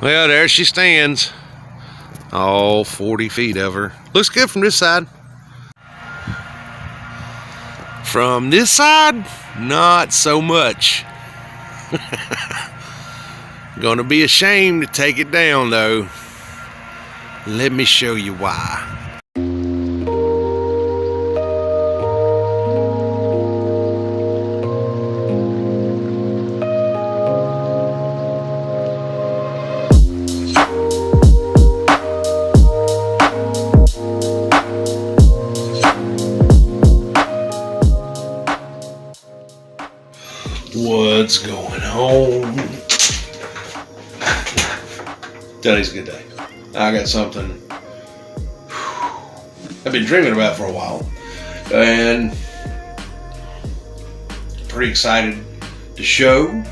Well, there she stands. All 40 feet of her. Looks good from this side. From this side, not so much. Gonna be ashamed to take it down though. Let me show you why. What's going on? Today's a good day. I got something I've been dreaming about for a while, and pretty excited to show.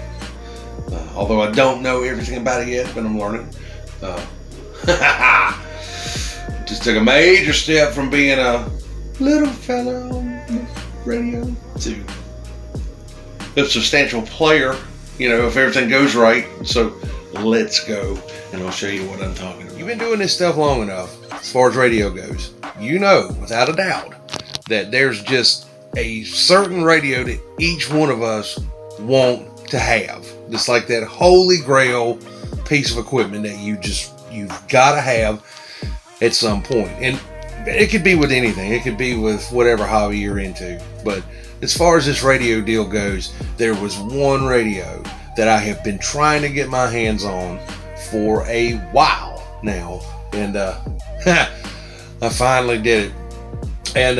Although I don't know everything about it yet, but I'm learning. Just took a major step from being a little fella on the radio to a substantial player, if everything goes right. So let's go, and I'll show you what I'm talking about. You've been doing this stuff long enough, as far as radio goes. You know, without a doubt, that there's just a certain radio that each one of us want to have. It's like that holy grail piece of equipment that you've got to have at some point. And it could be with anything. It could be with whatever hobby you're into. But as far as this radio deal goes, there was one radio that I have been trying to get my hands on for a while now. And I finally did it. And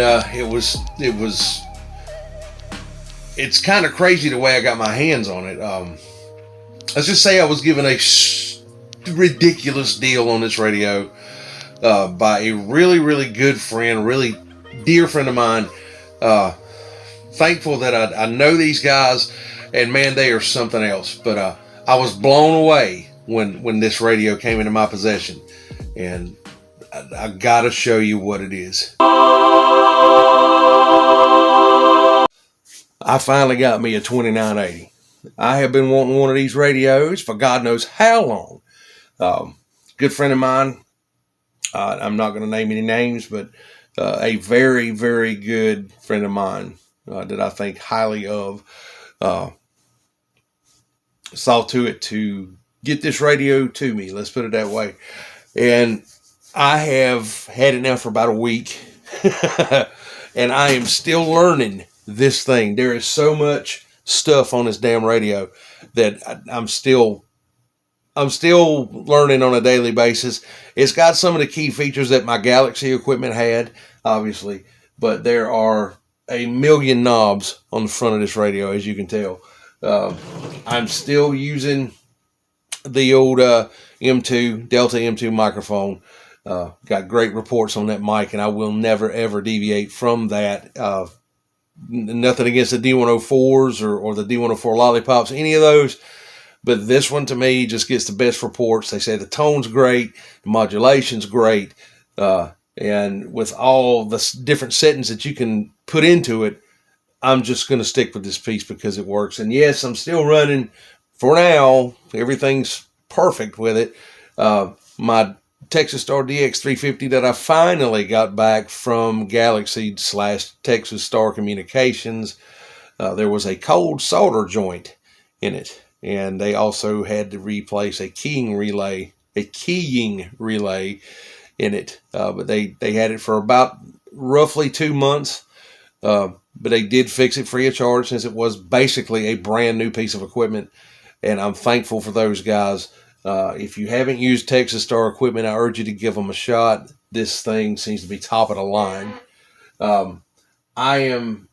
it's kind of crazy the way I got my hands on it. Let's just say I was given a ridiculous deal on this radio by a really, really good friend, really dear friend of mine. Thankful that I know these guys, and man, they are something else. But I was blown away when this radio came into my possession, and I gotta show you what it is. I finally got me a 2980. I have been wanting one of these radios for God knows how long. Good friend of mine, I'm not going to name any names, but a very, very good friend of mine that I think highly of, saw to it to get this radio to me. Let's put it that way. And I have had it now for about a week, and I am still learning this thing. There is so much stuff on this damn radio that I'm still learning on a daily basis. It's got some of the key features that my Galaxy equipment had, obviously, but there are a million knobs on the front of this radio, as you can tell. I'm still using the old Delta M2 microphone. Got great reports on that mic, and I will never ever deviate from that. Nothing against the D104s or the D104 lollipops, any of those. But this one, to me, just gets the best reports. They say the tone's great, the modulation's great, and with all the different settings that you can put into it, I'm just going to stick with this piece because it works. And yes, I'm still running, for now, everything's perfect with it. My Texas Star DX350 that I finally got back from Galaxy / Texas Star Communications, there was a cold solder joint in it. And they also had to replace a keying relay in it. But they had it for about roughly 2 months. But they did fix it free of charge, since it was basically a brand new piece of equipment. And I'm thankful for those guys. If you haven't used Texas Star equipment, I urge you to give them a shot. This thing seems to be top of the line. I am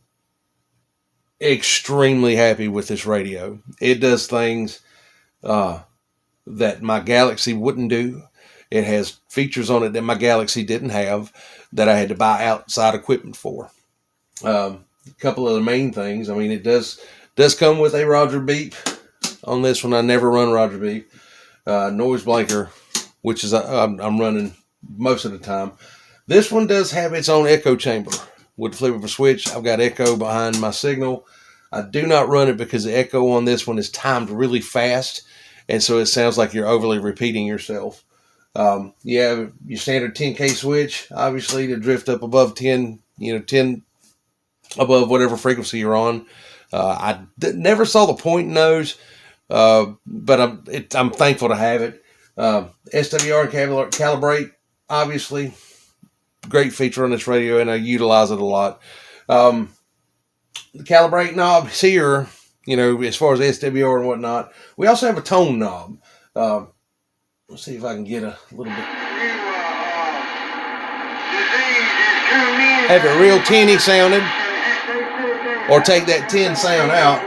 extremely happy with this radio. It does things that my Galaxy wouldn't do. It has features on it that my Galaxy didn't have, that I had to buy outside equipment for. A couple of the main things. I mean, it does come with a Roger beep. On this one, I never run Roger beep. Noise blanker, which is I'm running most of the time. This one does have its own echo chamber. With the flip of a switch, I've got echo behind my signal. I do not run it because the echo on this one is timed really fast, and so it sounds like you're overly repeating yourself. You have your standard 10K switch, obviously, to drift up above 10, 10 above whatever frequency you're on. Never saw the point in those, but I'm thankful to have it. SWR and calibrate, obviously, great feature on this radio, and I utilize it a lot. The calibrate knob here, as far as SWR and whatnot. We also have a tone knob. Let's see if I can get a little bit. Have it real tinny sounding, or take that 10 sound out.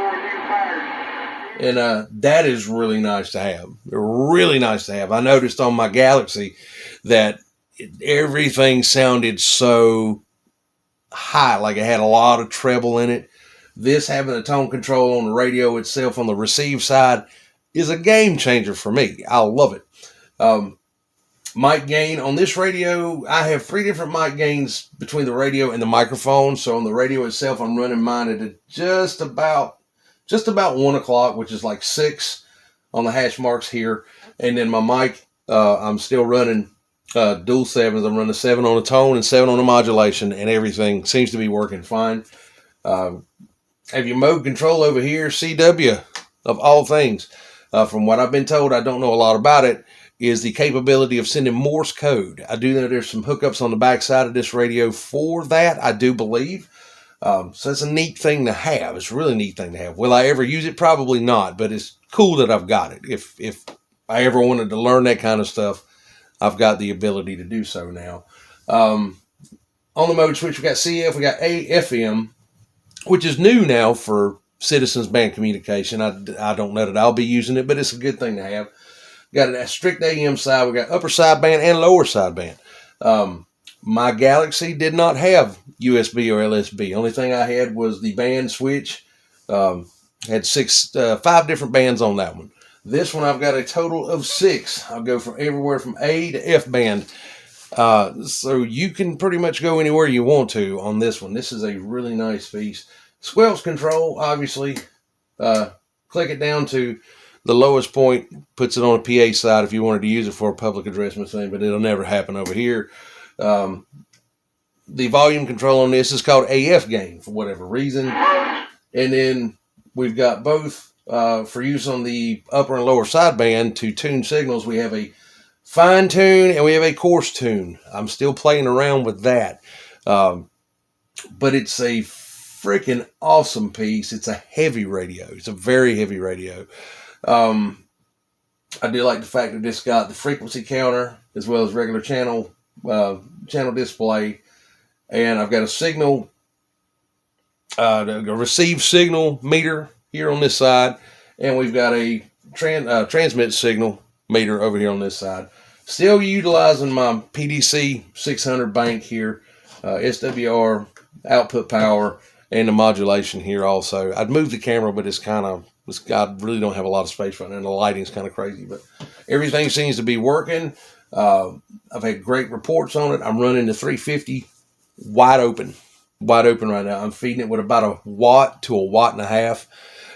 And that is really nice to have. Really nice to have. I noticed on my Galaxy that everything sounded so high, like it had a lot of treble in it. This having a tone control on the radio itself on the receive side is a game changer for me. I love it. Mic gain on this radio, I have 3 different mic gains between the radio and the microphone. So on the radio itself, I'm running mine at just about 1 o'clock, which is like 6 on the hash marks here. And then my mic, I'm still running dual 7s. I'm running 7 on the tone and 7 on the modulation, and everything seems to be working fine. Have your mode control over here, CW, of all things. From what I've been told, I don't know a lot about it, is the capability of sending Morse code. I do know there's some hookups on the back side of this radio for that, I do believe. So it's a neat thing to have. It's a really neat thing to have. Will I ever use it? Probably not, but it's cool that I've got it. If I ever wanted to learn that kind of stuff, I've got the ability to do so now. On the mode switch, we got CF, we got AFM, which is new now for Citizens band communication. I don't know that I'll be using it, but it's a good thing to have. Got a strict AM side. We got upper sideband and lower sideband. My Galaxy did not have USB or LSB. Only thing I had was the band switch. Had 5 different bands on that one. This one I've got a total of 6. I'll go from everywhere from A to F band. So you can pretty much go anywhere you want to on this one. This is a really nice piece. Squelch control, obviously. Click it down to the lowest point, puts it on a PA side if you wanted to use it for a public address thing, but it'll never happen over here. The volume control on this is called AF gain for whatever reason. And then we've got both for use on the upper and lower sideband to tune signals. We have a fine tune and we have a coarse tune. I'm still playing around with that. But it's a freaking awesome piece. It's a heavy radio. It's a very heavy radio. I do like the fact that it's got the frequency counter as well as regular channel display, and I've got a signal, a receive signal meter here on this side, and we've got a transmit signal meter over here on this side. Still utilizing my PDC 600 bank here, SWR output power, and the modulation here also. I'd move the camera, but I really don't have a lot of space right now, and the lighting's kind of crazy, but everything seems to be working. I've had great reports on it. I'm running the 350 wide open right now. I'm feeding it with about a watt to a watt and a half,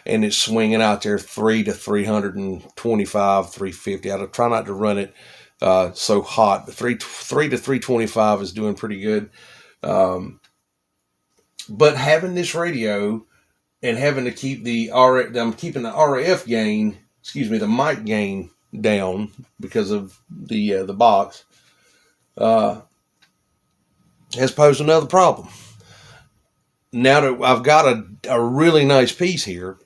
and it's swinging out there 3 to 325, 350. I try not to run it so hot, but 3 to 325 is doing pretty good. But having this radio and having to keep I'm keeping the RF gain, the mic gain down because of the box, has posed another problem. Now that I've got a really nice piece here,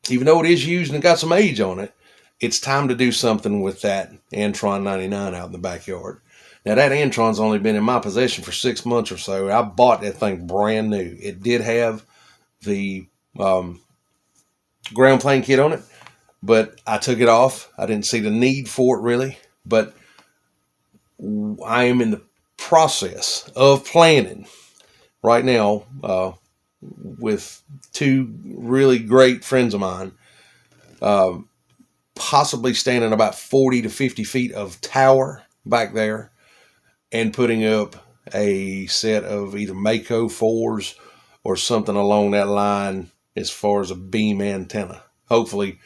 even though it is used and got some age on it, it's time to do something with that Antron 99 out in the backyard. Now that Antron's only been in my possession for 6 months or so. I bought that thing brand new. It did have the ground plane kit on it, but I took it off. I didn't see the need for it really, but I am in the process of planning right now with 2 really great friends of mine, possibly standing about 40 to 50 feet of tower back there and putting up a set of either Mako 4s or something along that line as far as a beam antenna. Hopefully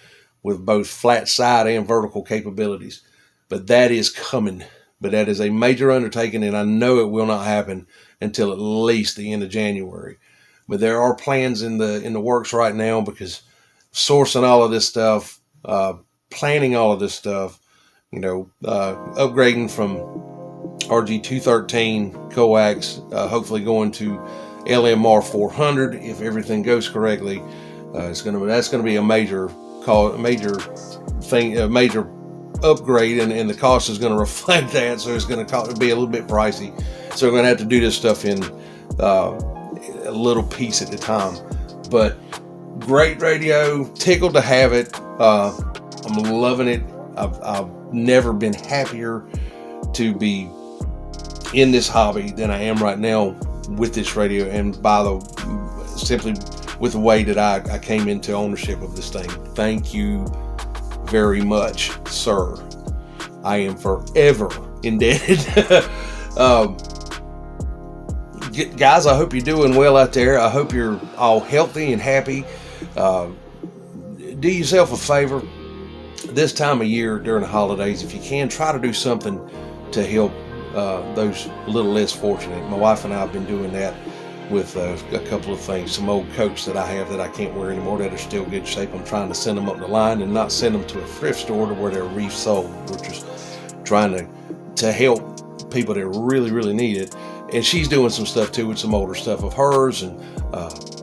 with both flat side and vertical capabilities. But that is coming. But that is a major undertaking, and I know it will not happen until at least the end of January. But there are plans in the works right now, because sourcing all of this stuff, planning all of this stuff, upgrading from RG213 coax, hopefully going to LMR 400 if everything goes correctly. That's going to be a major upgrade, and the cost is going to reflect that. So it's going to be a little bit pricey. So we're going to have to do this stuff in a little piece at a time. But great radio, tickled to have it. I'm loving it. I've never been happier to be in this hobby than I am right now with this radio, and simply with the way that I came into ownership of this thing. Thank you very much, sir. I am forever indebted. Guys, I hope you're doing well out there. I hope you're all healthy and happy. Do yourself a favor this time of year during the holidays. If you can, try to do something to help those a little less fortunate. My wife and I have been doing that with a couple of things. Some old coats that I have that I can't wear anymore that are still good shape. I'm trying to send them up the line and not send them to a thrift store to where they're resold. We're just trying to help people that really, really need it. And she's doing some stuff too with some older stuff of hers, and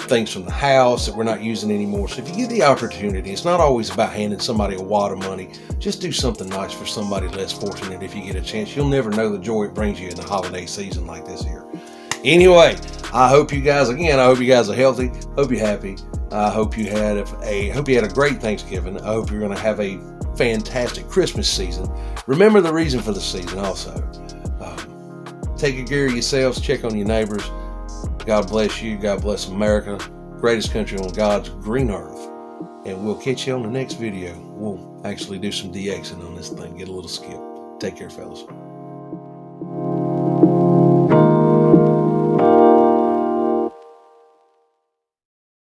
things from the house that we're not using anymore. So if you get the opportunity, it's not always about handing somebody a wad of money. Just do something nice for somebody less fortunate if you get a chance. You'll never know the joy it brings you in the holiday season like this here. Anyway, I hope you guys are healthy. Hope you're happy. I hope you had a great Thanksgiving. I hope you're going to have a fantastic Christmas season. Remember the reason for the season also. Take good care of yourselves. Check on your neighbors. God bless you. God bless America, greatest country on God's green earth. And we'll catch you on the next video. We'll actually do some DXing on this thing. Get a little skip. Take care, fellas.